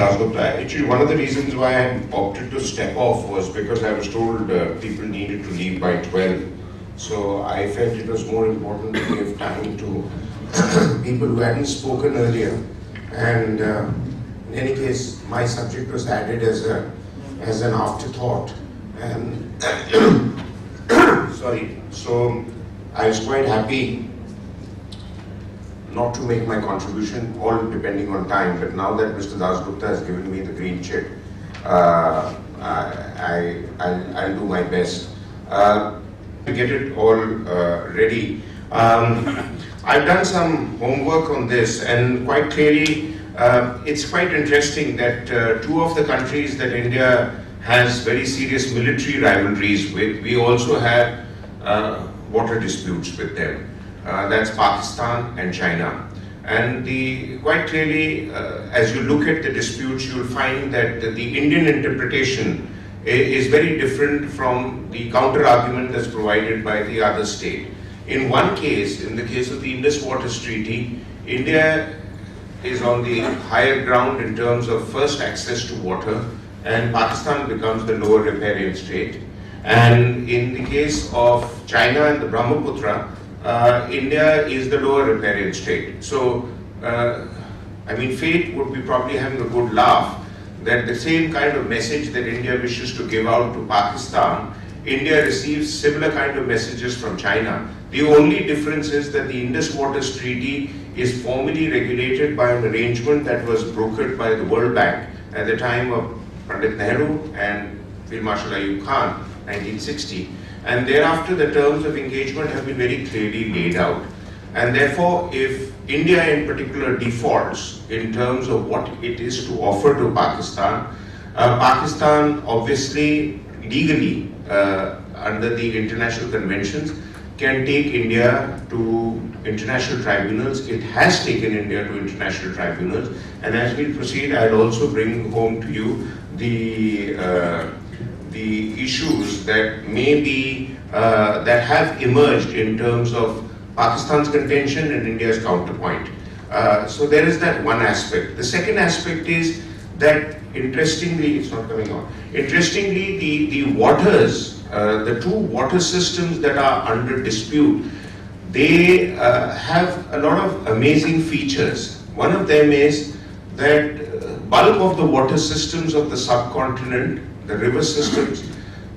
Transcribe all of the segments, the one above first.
Dasgupta. Actually, one of the reasons why I opted to step off was because I was told people needed to leave by 12. So I felt it was more important to give time to people who hadn't spoken earlier. And in any case, my subject was added as an afterthought. And sorry. So I was quite happy not to make my contribution, all depending on time. But now that Mr. Dasgupta has given me the green check, I'll do my best to get it all ready. I've done some homework on this, and quite clearly, it's quite interesting that two of the countries that India has very serious military rivalries with, we also have water disputes with them. That's Pakistan and China. And quite clearly, as you look at the disputes, you'll find that the Indian interpretation is very different from the counter-argument that's provided by the other state. In one case, in the case of the Indus Waters Treaty, India is on the higher ground in terms of first access to water, and Pakistan becomes the lower riparian state. And in the case of China and the Brahmaputra, India is the lower riparian state. So, I mean, fate would be probably having a good laugh that the same kind of message that India wishes to give out to Pakistan, India receives similar kind of messages from China. The only difference is that the Indus Waters Treaty is formally regulated by an arrangement that was brokered by the World Bank at the time of Pandit Nehru and Field Marshal Ayub Khan, 1960. And thereafter, the terms of engagement have been very clearly laid out. And therefore, if India in particular defaults in terms of what it is to offer to Pakistan, Pakistan obviously legally under the international conventions can take India to international tribunals. It has taken India to international tribunals. And as we proceed, I'll also bring home to you the issues that may be, that have emerged in terms of Pakistan's contention and India's counterpoint. So there is that one aspect. The second aspect is that, interestingly, it's not coming on. Interestingly, the waters, the two water systems that are under dispute, they have a lot of amazing features. One of them is that bulk of the water systems of the subcontinent, the river systems,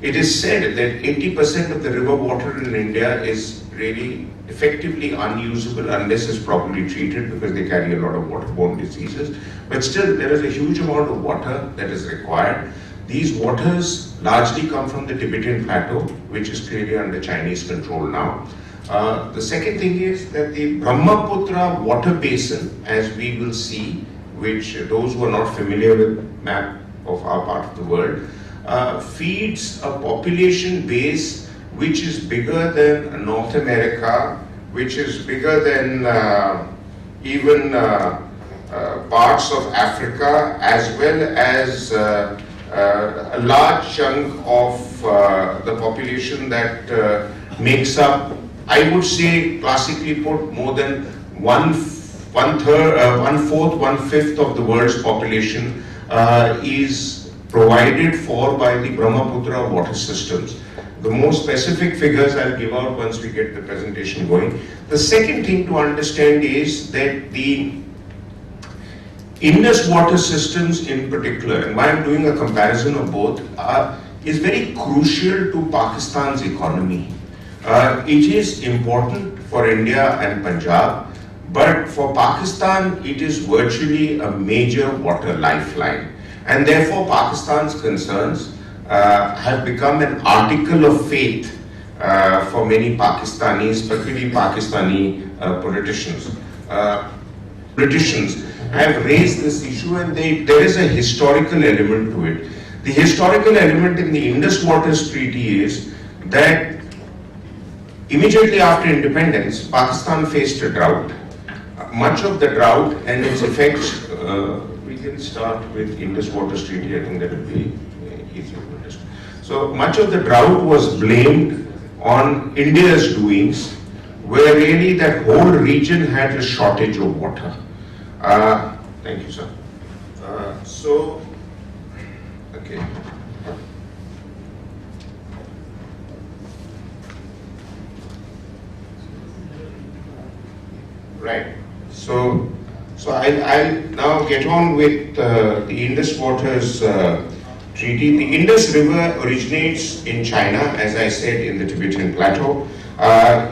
it is said that 80% of the river water in India is really effectively unusable unless it's properly treated, because they carry a lot of waterborne diseases. But still, there is a huge amount of water that is required. These waters largely come from the Tibetan Plateau, which is clearly under Chinese control now. The second thing is that the Brahmaputra water basin, as we will see, which those who are not familiar with map of our part of the world, feeds a population base which is bigger than North America, which is bigger than even parts of Africa, as well as a large chunk of the population that makes up, I would say, classically put, more than one-fourth, one-fifth of the world's population is provided for by the Brahmaputra water systems. The more specific figures I'll give out once we get the presentation going. The second thing to understand is that the Indus water systems in particular, and why I'm doing a comparison of both, is very crucial to Pakistan's economy. It is important for India and Punjab, but for Pakistan, it is virtually a major water lifeline. And therefore, Pakistan's concerns have become an article of faith for many Pakistanis, particularly Pakistani politicians. Politicians have raised this issue, and there is a historical element to it. The historical element in the Indus Waters Treaty is that immediately after independence, Pakistan faced a drought. Much of the drought and its effects, we can start with Indus Waters Treaty, I think that will be easier to understand. So much of the drought was blamed on India's doings, where really that whole region had a shortage of water. Thank you, sir. Okay. Right. So I'll now get on with the Indus Waters Treaty. The Indus River originates in China, as I said, in the Tibetan Plateau.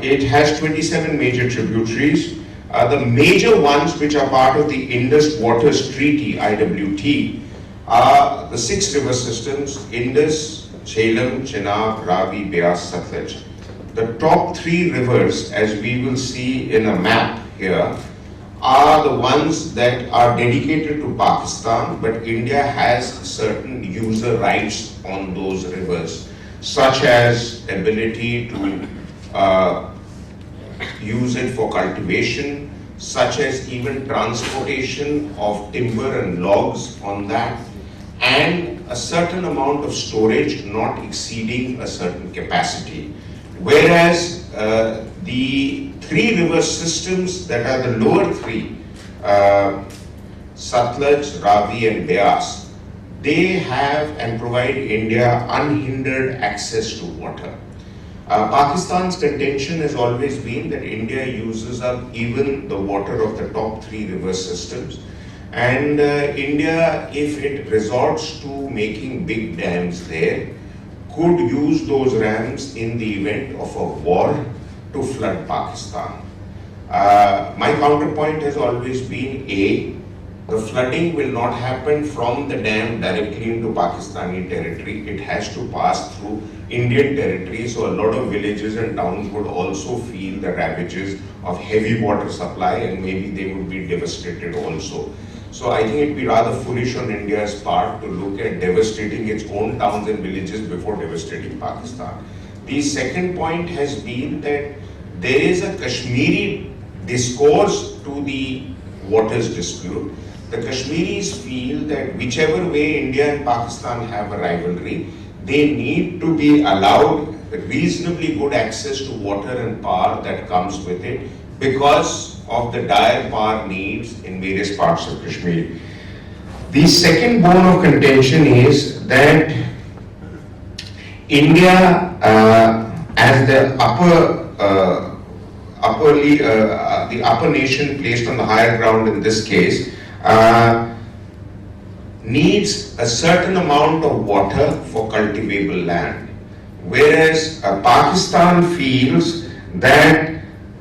It has 27 major tributaries. The major ones which are part of the Indus Waters Treaty, IWT, are the 6 river systems: Indus, Jhelum, Chenab, Ravi, Beas, Satluj. The top 3 rivers, as we will see in a map here, are the ones that are dedicated to Pakistan, but India has certain user rights on those rivers, such as ability to use it for cultivation, such as even transportation of timber and logs on that, and a certain amount of storage not exceeding a certain capacity. Whereas the 3 river systems that are the lower 3, Satluj, Ravi and Beas, they have and provide India unhindered access to water. Pakistan's contention has always been that India uses up even the water of the top 3 river systems, and India, if it resorts to making big dams there, could use those dams in the event of a war to flood Pakistan. My counterpoint has always been A, the flooding will not happen from the dam directly into Pakistani territory. It has to pass through Indian territory, so a lot of villages and towns would also feel the ravages of heavy water supply, and maybe they would be devastated also. So I think it'd be rather foolish on India's part to look at devastating its own towns and villages before devastating Pakistan. The second point has been that there is a Kashmiri discourse to the waters dispute. The Kashmiris feel that whichever way India and Pakistan have a rivalry, they need to be allowed reasonably good access to water and power that comes with it because of the dire power needs in various parts of Kashmir. The second bone of contention is that India, as the upper nation placed on the higher ground in this case, needs a certain amount of water for cultivable land, whereas Pakistan feels that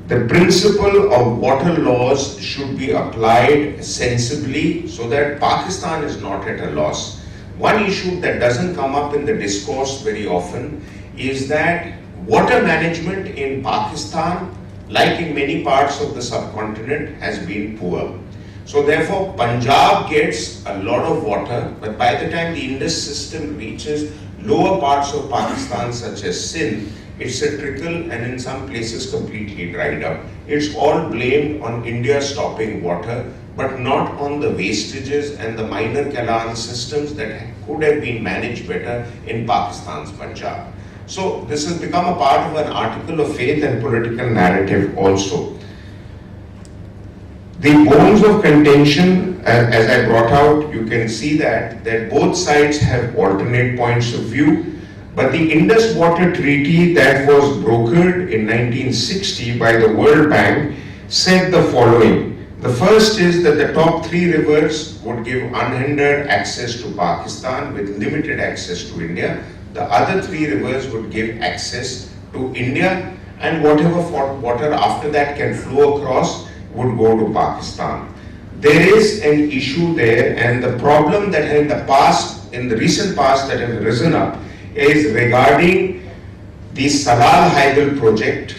the principle of water laws should be applied sensibly so that Pakistan is not at a loss. One issue that doesn't come up in the discourse very often is that water management in Pakistan, like in many parts of the subcontinent, has been poor. So therefore, Punjab gets a lot of water, but by the time the Indus system reaches lower parts of Pakistan, such as Sindh, it's a trickle and in some places completely dried up. It's all blamed on India stopping water, but not on the wastages and the minor canal systems that could have been managed better in Pakistan's Punjab. So this has become a part of an article of faith and political narrative also. The bones of contention, as I brought out, you can see that both sides have alternate points of view. But the Indus Water Treaty that was brokered in 1960 by the World Bank said the following. The first is that the top 3 rivers would give unhindered access to Pakistan with limited access to India. The other 3 rivers would give access to India, and whatever water after that can flow across would go to Pakistan. There is an issue there, and the problem that in the recent past that has risen up is regarding the Salal Haidal project,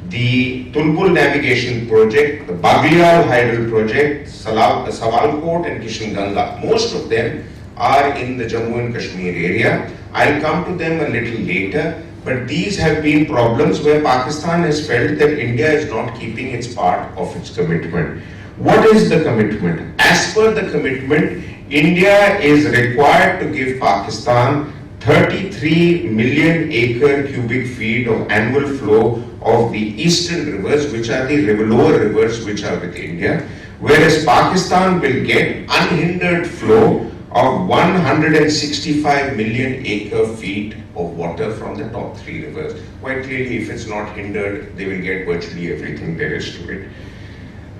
the Tulbul navigation project, the Baglial Haidal project, Sawalkot and Kishinganga. Most of them are in the Jammu and Kashmir area. I'll come to them a little later, but these have been problems where Pakistan has felt that India is not keeping its part of its commitment. What is the commitment? As per the commitment, India is required to give Pakistan 33 million acre cubic feet of annual flow of the eastern rivers, which are the lower rivers which are with India, whereas Pakistan will get unhindered flow of 165 million acre feet of water from the top 3 rivers. Quite clearly, if it's not hindered, they will get virtually everything there is to it.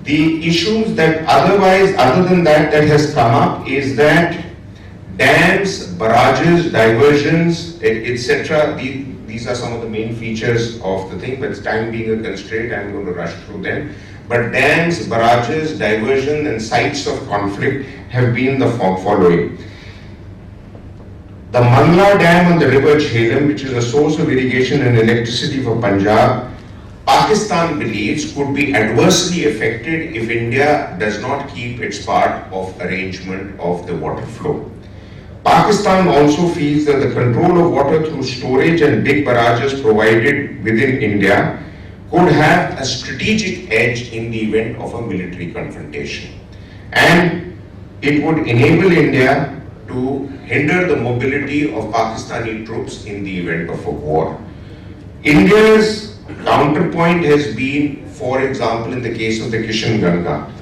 The issues that other than that has come up is that dams, barrages, diversions, etc. These are some of the main features of the thing, but time being a constraint, I'm going to rush through them. But dams, barrages, diversion, and sites of conflict have been the following. The Mangla Dam on the river Jhelum, which is a source of irrigation and electricity for Punjab, Pakistan believes could be adversely affected if India does not keep its part of arrangement of the water flow. Pakistan also feels that the control of water through storage and big barrages provided within India could have a strategic edge in the event of a military confrontation. And it would enable India to hinder the mobility of Pakistani troops in the event of a war. India's counterpoint has been, for example, in the case of the Kishan Ganga,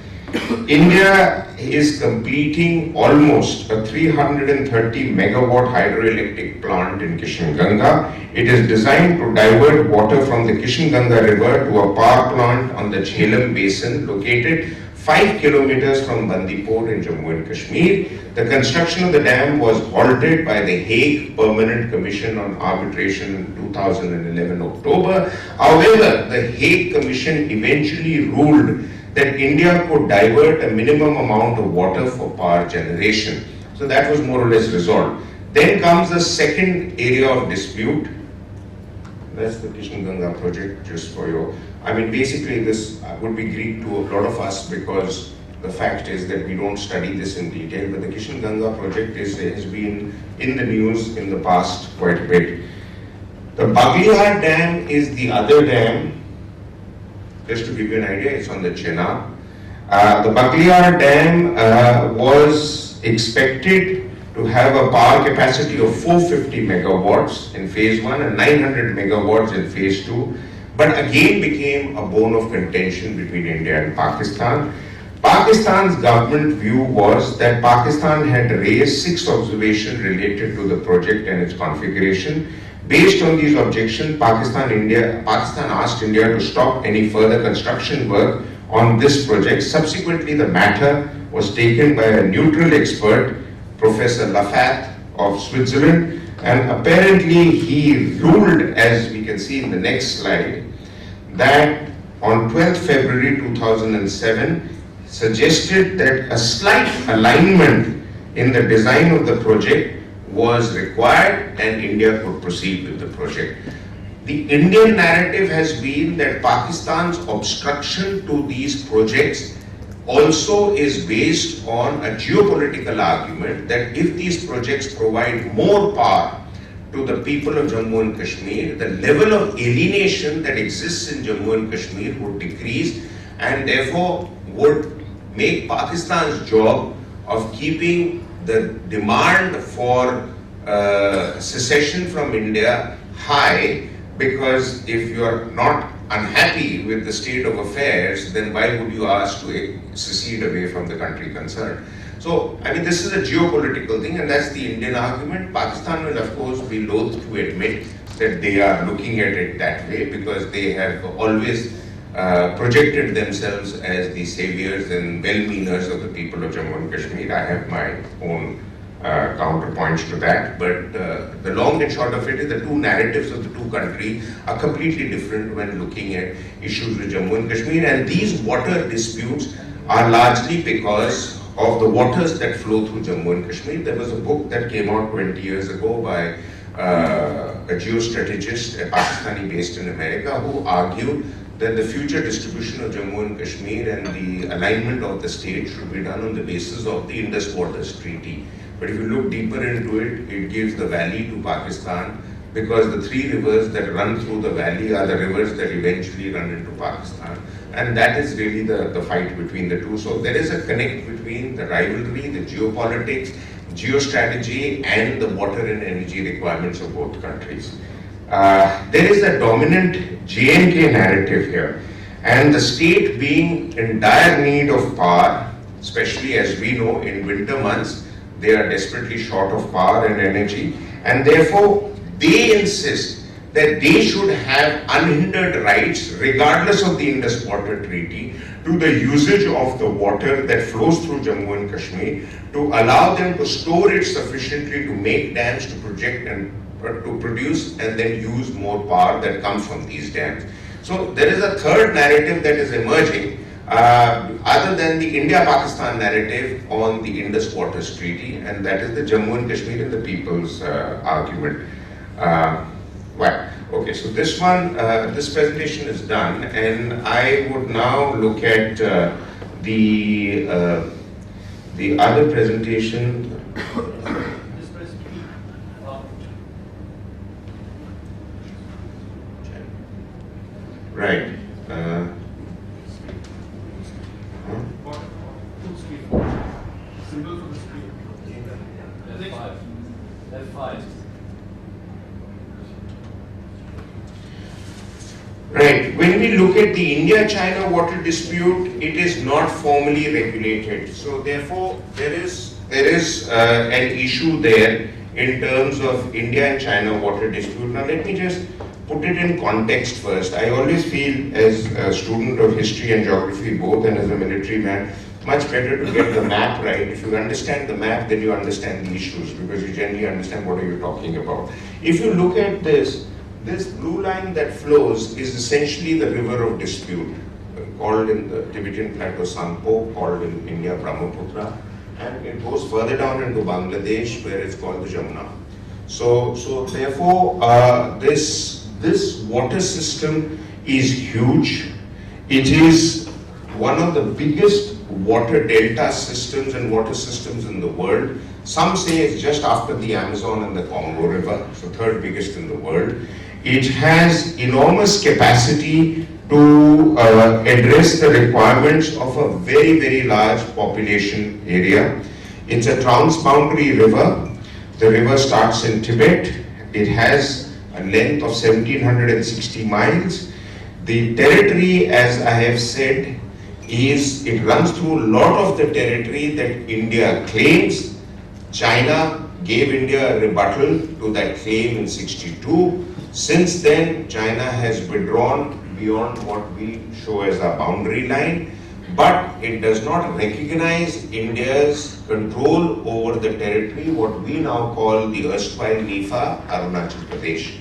India is completing almost a 330 megawatt hydroelectric plant in Kishan Ganga. It is designed to divert water from the Kishan Ganga river to a power plant on the Jhelum basin located 5 kilometers from Bandipur in Jammu and Kashmir. The construction of the dam was halted by the Hague Permanent Commission on Arbitration in 2011 October. However, the Hague Commission eventually ruled that India could divert a minimum amount of water for power generation. So that was more or less resolved. Then comes the second area of dispute. That's the Kishan Ganga project, just for your... I mean, basically this would be Greek to a lot of us because the fact is that we don't study this in detail, but the Kishan Ganga project has been in the news in the past quite a bit. The Baghlihar Dam is the other dam. Just to give you an idea, it's on the Chenab. The Baghlihar Dam was expected to have a power capacity of 450 megawatts in phase 1 and 900 megawatts in phase 2, but again became a bone of contention between India and Pakistan. Pakistan's government view was that Pakistan had raised 6 observations related to the project and its configuration. Based on these objections, Pakistan asked India to stop any further construction work on this project. Subsequently, the matter was taken by a neutral expert, Professor Lafat of Switzerland, and apparently he ruled, as we can see in the next slide, that on 12th February 2007, suggested that a slight alignment in the design of the project was required and India could proceed with the project. The Indian narrative has been that Pakistan's obstruction to these projects also is based on a geopolitical argument that if these projects provide more power to the people of Jammu and Kashmir, the level of alienation that exists in Jammu and Kashmir would decrease and therefore would make Pakistan's job of keeping the demand for secession from India high, because if you are not unhappy with the state of affairs, then why would you ask to secede away from the country concerned? So, I mean, this is a geopolitical thing, and that's the Indian argument. Pakistan will, of course, be loath to admit that they are looking at it that way, because they have always projected themselves as the saviors and well-meaners of the people of Jammu and Kashmir. I have my own counterpoints to that, but the long and short of it is the two narratives of the two countries are completely different when looking at issues with Jammu and Kashmir, and these water disputes are largely because of the waters that flow through Jammu and Kashmir. There was a book that came out 20 years ago by a geostrategist, a Pakistani based in America, who argued that the future distribution of Jammu and Kashmir and the alignment of the state should be done on the basis of the Indus Waters Treaty. But if you look deeper into it, it gives the valley to Pakistan, because the 3 rivers that run through the valley are the rivers that eventually run into Pakistan. And that is really the fight between the two. So there is a connect between the rivalry, the geopolitics, geostrategy, and the water and energy requirements of both countries. There is a dominant J&K narrative here. and the state being in dire need of power, especially as we know in winter months, they are desperately short of power and energy, and therefore they insist that they should have unhindered rights, regardless of the Indus Water Treaty, to the usage of the water that flows through Jammu and Kashmir, to allow them to store it sufficiently to make dams, to project and to produce and then use more power that comes from these dams. So there is a third narrative that is emerging, other than the India-Pakistan narrative on the Indus Waters Treaty, and that is the Jammu and Kashmir and the people's argument. Right. Okay, so this one, this presentation is done, and I would now look at the other presentation. Right. Symbol for the screen. F5. F5. Right. When we look at the India-China water dispute, it is not formally regulated. So therefore, there is an issue there in terms of India and China water dispute. Now let me just put it in context first. I always feel, as a student of history and geography both, and as a military man, much better to get the map right. If you understand the map, then you understand the issues, because you generally understand what are you talking about. If you look at this blue line that flows is essentially the river of dispute, called in the Tibetan plateau Sangpo, called in India Brahmaputra, and it goes further down into Bangladesh, where it's called the Jamuna. So therefore, this water system is huge. It is one of the biggest water delta systems and water systems in the world. Some say it's just after the Amazon and the Congo River, so third biggest in the world. It has enormous capacity to address the requirements of a very, very large population area. It's a transboundary river. The river starts in Tibet. It has a length of 1760 miles. The territory, as I have said, it runs through a lot of the territory that India claims. China gave India a rebuttal to that claim in '62. Since then, China has withdrawn beyond what we show as a boundary line, but it does not recognize India's control over the territory, what we now call the erstwhile NIFA, Arunachal Pradesh.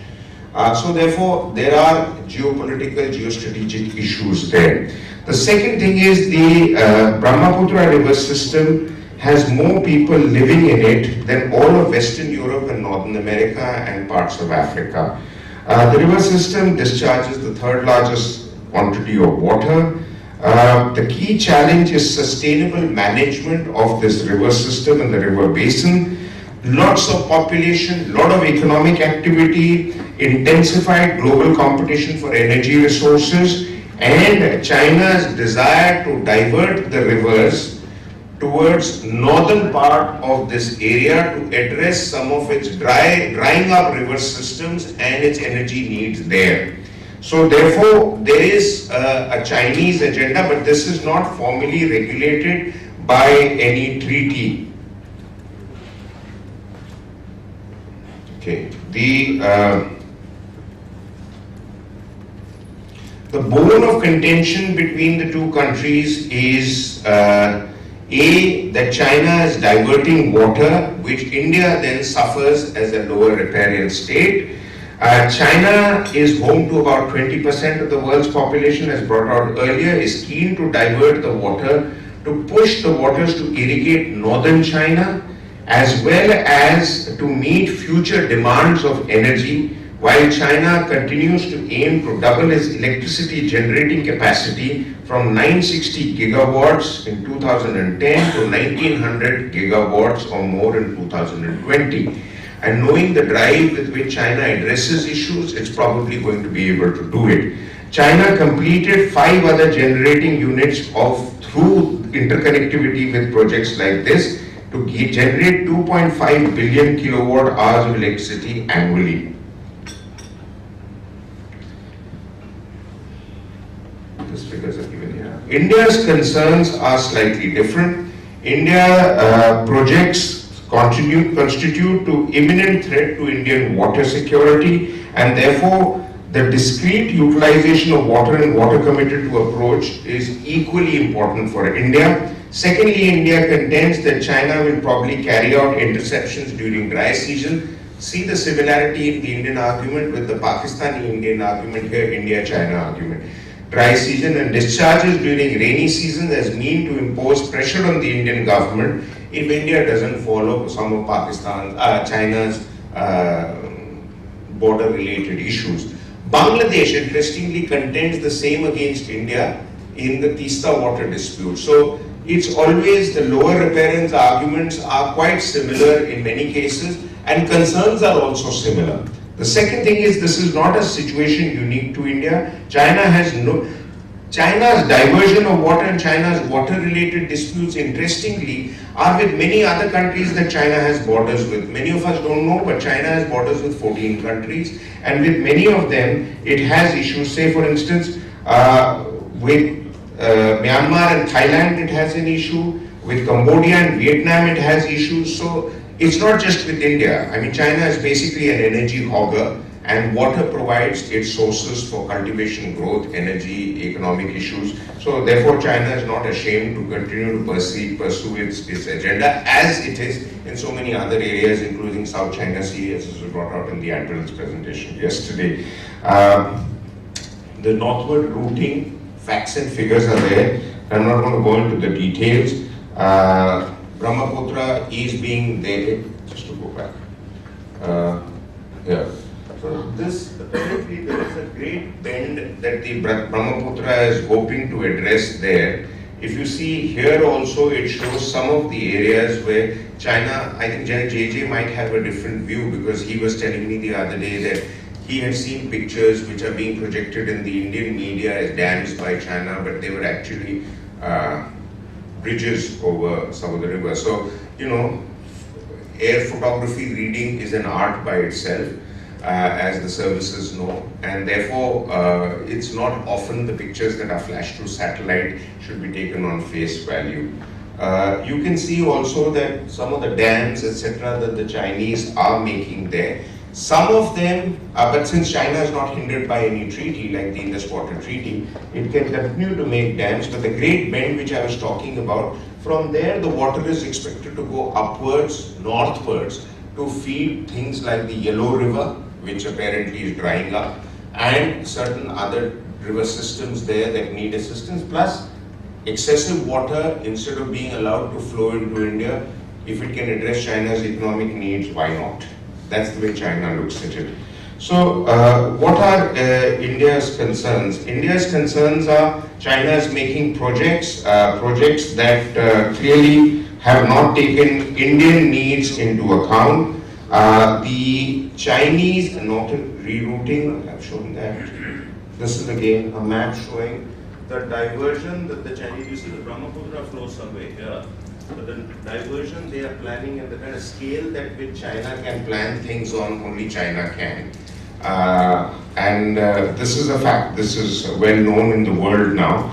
So therefore, there are geopolitical, geostrategic issues there. The second thing is the Brahmaputra river system has more people living in it than all of Western Europe and Northern America and parts of Africa. The river system discharges the third largest quantity of water. The key challenge is sustainable management of this river system and the river basin. Lots of population, lot of economic activity, intensified global competition for energy resources, and China's desire to divert the rivers towards northern part of this area to address some of its drying up river systems and its energy needs there. So therefore, there is a Chinese agenda, but this is not formally regulated by any treaty. Okay, the bone of contention between the two countries is that China is diverting water, which India then suffers as a lower riparian state. China is home to about 20% of the world's population, as brought out earlier, is keen to divert the water, to push the waters to irrigate northern China, as well as to meet future demands of energy, while China continues to aim to double its electricity generating capacity from 960 gigawatts in 2010 to 1900 gigawatts or more in 2020. And knowing the drive with which China addresses issues, it's probably going to be able to do it. China completed 5 other generating units through interconnectivity with projects like this to generate 2.5 billion kilowatt hours of electricity annually. This India's concerns are slightly different. India projects constitute to imminent threat to Indian water security, and therefore the discrete utilization of water and water committed to approach is equally important for India. Secondly, India contends that China will probably carry out interceptions during dry season. See the similarity in the Indian argument with the Pakistani-Indian argument here, India-China argument. Dry season and discharges during rainy season as mean to impose pressure on the Indian government if India doesn't follow some of China's border-related issues. Bangladesh, interestingly, contends the same against India in the Tista water dispute. So it's always the lower riparians arguments are quite similar in many cases, and concerns are also similar. The second thing is, this is not a situation unique to India. China's diversion of water and China's water-related disputes, interestingly, are with many other countries that China has borders with. Many of us don't know, but China has borders with 14 countries, and with many of them, it has issues. Say, for instance, with Myanmar and Thailand, it has an issue. With Cambodia and Vietnam, it has issues. So it's not just with India. I mean, China is basically an energy hogger, and water provides its sources for cultivation, growth, energy, economic issues. So therefore, China is not ashamed to continue to pursue its agenda, as it is in so many other areas, including South China Sea, as was brought out in the Admiral's presentation yesterday. The northward routing, facts and figures are there. I'm not going to go into the details. Brahmaputra is being there, just to go back. Yeah. So this, apparently there is a great bend that the Brahmaputra is hoping to address there. If you see here also, it shows some of the areas where China, I think JJ might have a different view, because he was telling me the other day that he had seen pictures which are being projected in the Indian media as dams by China, but they were actually bridges over some of the rivers. So, you know, air photography reading is an art by itself, as the services know, and therefore it's not often the pictures that are flashed through satellite should be taken on face value. You can see also that some of the dams, etc., that the Chinese are making there. Some of them, but since China is not hindered by any treaty like the Indus Water Treaty, it can continue to make dams. But the Great Bend, which I was talking about, from there the water is expected to go upwards, northwards, to feed things like the Yellow River, which apparently is drying up, and certain other river systems there that need assistance. Plus, excessive water, instead of being allowed to flow into India, if it can address China's economic needs, why not? That's the way China looks at it. So, what are India's concerns? India's concerns are China is making projects that clearly have not taken Indian needs into account. The Chinese, not rerouting, I've shown that. This is again a map showing the diversion that the Chinese, you see the Brahmaputra flows somewhere here. But the diversion they are planning and the kind of scale that which China can plan things on, only China can. This is a fact, this is well known in the world now.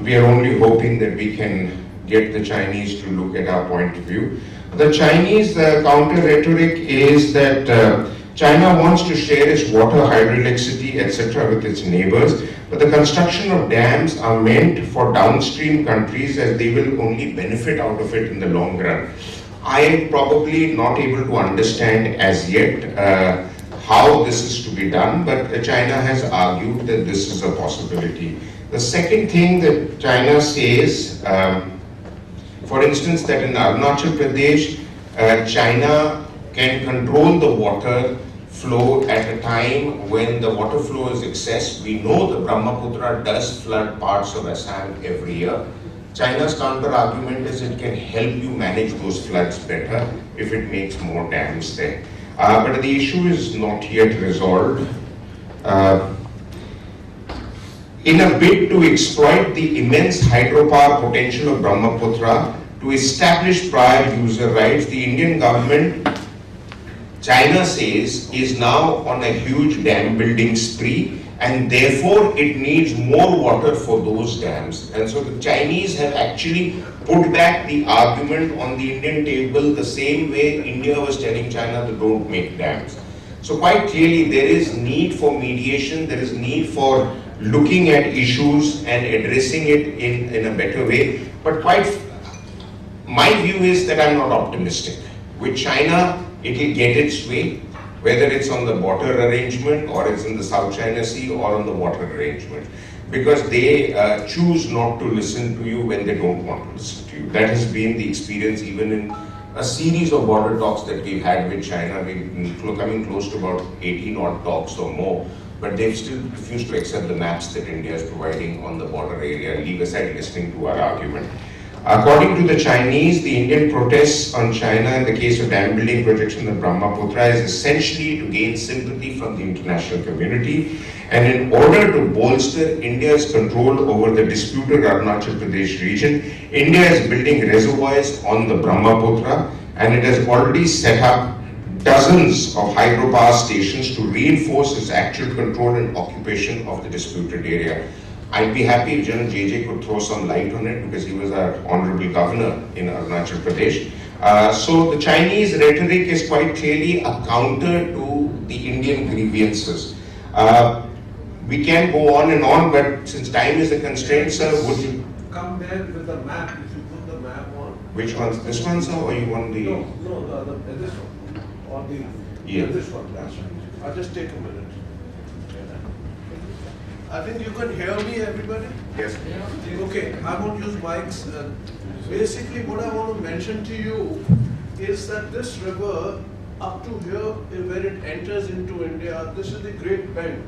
We are only hoping that we can get the Chinese to look at our point of view. The Chinese counter rhetoric is that China wants to share its water, hydroelectricity, etc. with its neighbors, but the construction of dams are meant for downstream countries, as they will only benefit out of it in the long run. I am probably not able to understand as yet how this is to be done, but China has argued that this is a possibility. The second thing that China says, for instance, that in Arunachal Pradesh, China can control the water flow at a time when the water flow is excess. We know the Brahmaputra does flood parts of Assam every year. China's counter argument is it can help you manage those floods better if it makes more dams there. But the issue is not yet resolved. In a bid to exploit the immense hydropower potential of Brahmaputra to establish prior user rights, the Indian government, China says, is now on a huge dam building spree and therefore it needs more water for those dams. And so the Chinese have actually put back the argument on the Indian table the same way India was telling China to don't make dams. So quite clearly there is need for mediation, there is need for looking at issues and addressing it in a better way. But my view is that I'm not optimistic. With China, it will get its way, whether it's on the border arrangement or it's in the South China Sea or on the water arrangement, because they choose not to listen to you when they don't want to listen to you. That has been the experience even in a series of border talks that we've had with China. We've been coming close to about 18 odd talks or more, but they've still refused to accept the maps that India is providing on the border area, leave aside listening to our argument. According to the Chinese, the Indian protests on China in the case of dam building projects in the Brahmaputra is essentially to gain sympathy from the international community, and in order to bolster India's control over the disputed Arunachal Pradesh region, India is building reservoirs on the Brahmaputra, and it has already set up dozens of hydropower stations to reinforce its actual control and occupation of the disputed area. I'd be happy if General JJ could throw some light on it, because he was our honorable governor in Arunachal Pradesh. So the Chinese rhetoric is quite clearly a counter to the Indian grievances. We can go on and on, but since time is a constraint, sir, would you come there with a map? If you put the map on. Which one? This one, sir, or you want the? No, this one. Or the this one. That's right. I'll just take a minute. I think you can hear me, everybody? Yes. Okay, I won't use mics. Basically, what I want to mention to you is that this river, up to here, where it enters into India, this is the Great Bend.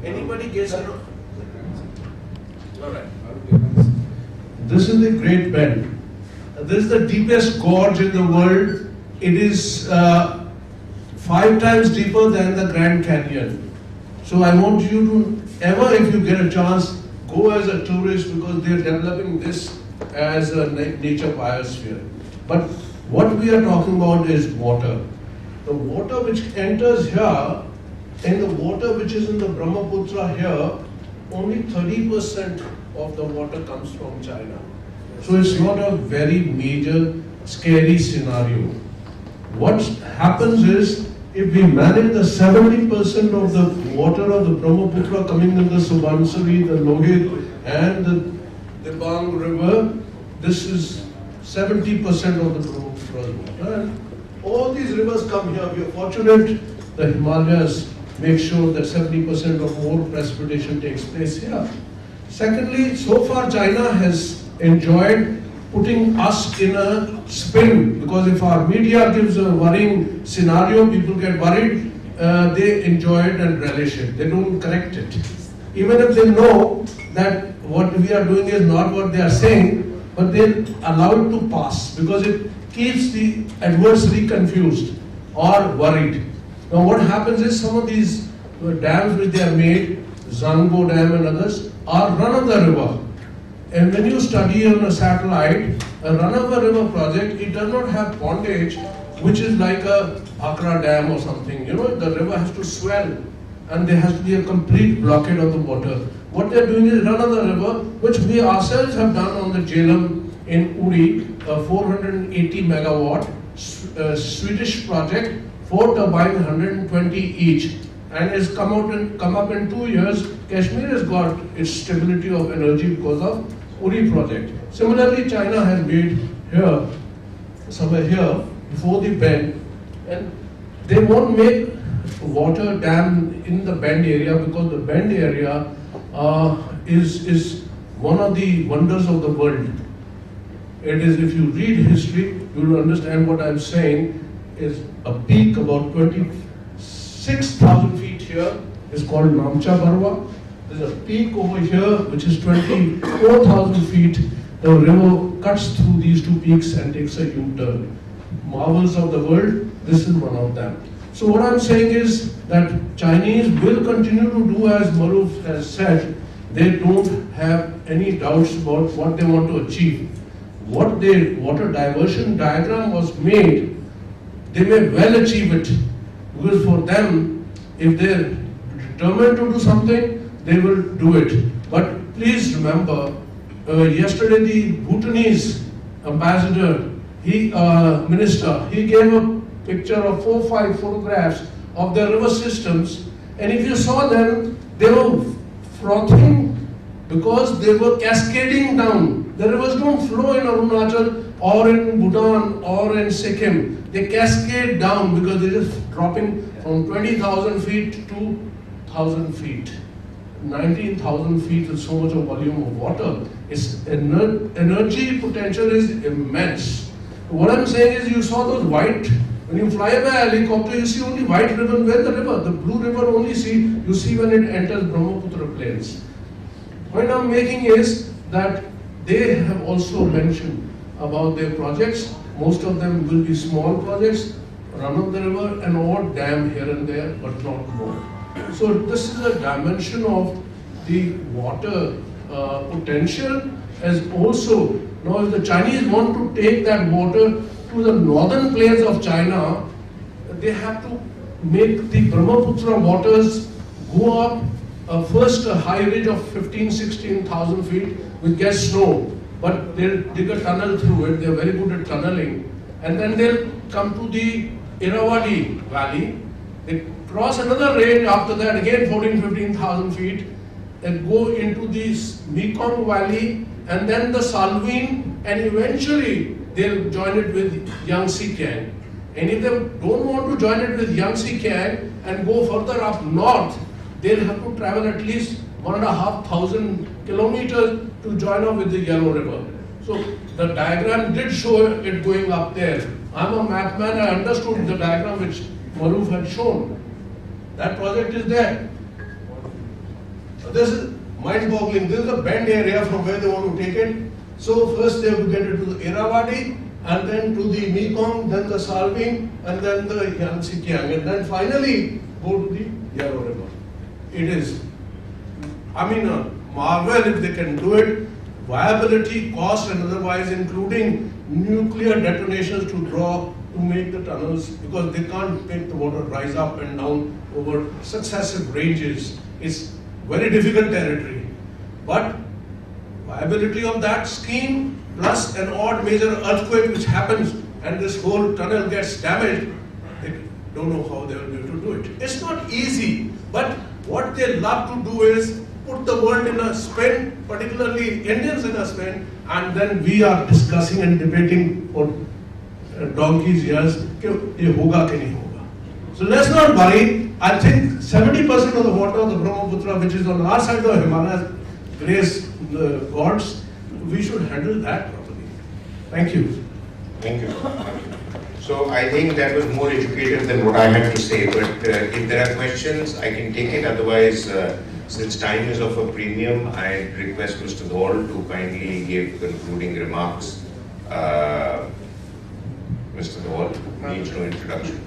Anybody gets it? All right. This is the Great Bend. This is the deepest gorge in the world. It is 5 times deeper than the Grand Canyon. So I want you to ever, if you get a chance, go as a tourist, because they're developing this as a nature biosphere. But what we are talking about is water. The water which enters here, and the water which is in the Brahmaputra here, only 30% of the water comes from China. So it's not a very major, scary scenario. What happens is, if we manage the 70% of the water of the Brahmaputra coming in the Subansiri, the Lohit and the Dibang river, this is 70% of the Brahmaputra's water. And all these rivers come here. We are fortunate the Himalayas make sure that 70% or more precipitation takes place here. Secondly, so far China has enjoyed putting us in a spin, because if our media gives a worrying scenario, people get worried, they enjoy it and relish it. They don't correct it. Even if they know that what we are doing is not what they are saying, but they allow it to pass, because it keeps the adversary confused or worried. Now what happens is, some of these dams which they have made, Zangbo Dam and others, are run of the river. And when you study on a satellite, a run of the river project, it does not have pondage, which is like a Bhakra Dam or something. You know, the river has to swell, and there has to be a complete blockade of the water. What they are doing is run of the river, which we ourselves have done on the Jhelum in Uri, a 480 megawatt Swedish project, 4 turbines, 120 each, and has come up in 2 years. Kashmir has got its stability of energy because of Uri project. Similarly, China has made here, somewhere here, before the bend, and they won't make water dam in the bend area, because the bend area is one of the wonders of the world. It is, if you read history, you will understand what I'm saying. Is a peak about 26,000 feet here, is called Namcha Barwa. There's a peak over here which is 24,000 feet. The river cuts through these two peaks and takes a U-turn. Marvels of the world, this is one of them. So what I'm saying is that Chinese will continue to do as Maroof has said. They don't have any doubts about what they want to achieve. What their water diversion diagram was made, they may well achieve it, because for them, if they're determined to do something, they will do it. But please remember, yesterday the Bhutanese ambassador, minister, he gave a picture of 4 or 5 photographs of the river systems, and if you saw them, they were frothing because they were cascading down. The rivers don't flow in Arunachal or in Bhutan or in Sikkim. They cascade down because they're just dropping from 20,000 feet to 1,000 feet. 19,000 feet is so much of volume of water. Its energy potential is immense. What I'm saying is, you saw those white, when you fly by helicopter, you see only white ribbon. Where's the river? The blue river only you see when it enters Brahmaputra plains. Point I'm making is that they have also mentioned about their projects. Most of them will be small projects, run of the river and odd dam here and there, but not more. So this is a dimension of the water potential, as also, now if the Chinese want to take that water to the northern plains of China, they have to make the Brahmaputra waters go up first a high ridge of 15,000–16,000 feet, which gets snow, but they'll dig a tunnel through it. They're very good at tunneling, and then they'll come to the Irrawaddy Valley. They cross another range after that, again 14,000–15,000 feet, and go into the Mekong Valley, and then the Salween, and eventually they'll join it with Yangtze Kiang. And if they don't want to join it with Yangtze Kiang and go further up north, they'll have to travel at least 1,500 kilometers to join up with the Yellow River. So the diagram did show it going up there. I'm a map man, I understood the diagram which Maroof had shown. That project is there. This is mind-boggling. This is a bend area from where they want to take it. So first they have to get it to the Irrawaddy, and then to the Mekong, then the Salween, and then the Yangtze Kiang, and then finally go to the Yellow River. It is, a marvel if they can do it. Viability, cost, and otherwise, including nuclear detonations to draw to make the tunnels, because they can't make the water rise up and down over successive ranges. It's very difficult territory. But viability of that scheme, plus an odd major earthquake which happens and this whole tunnel gets damaged, they don't know how they will be able to do it. It's not easy, but what they love to do is put the world in a spin, particularly Indians in a spin, and then we are discussing and debating for donkey's years, ye hoga ke nahi hoga. So let's not worry. I think 70% of the water of the Brahmaputra, which is on our side of the Himalayas, grace the gods, we should handle that properly. Thank you. Thank you. So I think that was more educated than what I had to say, but if there are questions, I can take it. Otherwise, since time is of a premium, I request Mr. Dhol to kindly give concluding remarks. Mr. Dhol needs no introduction.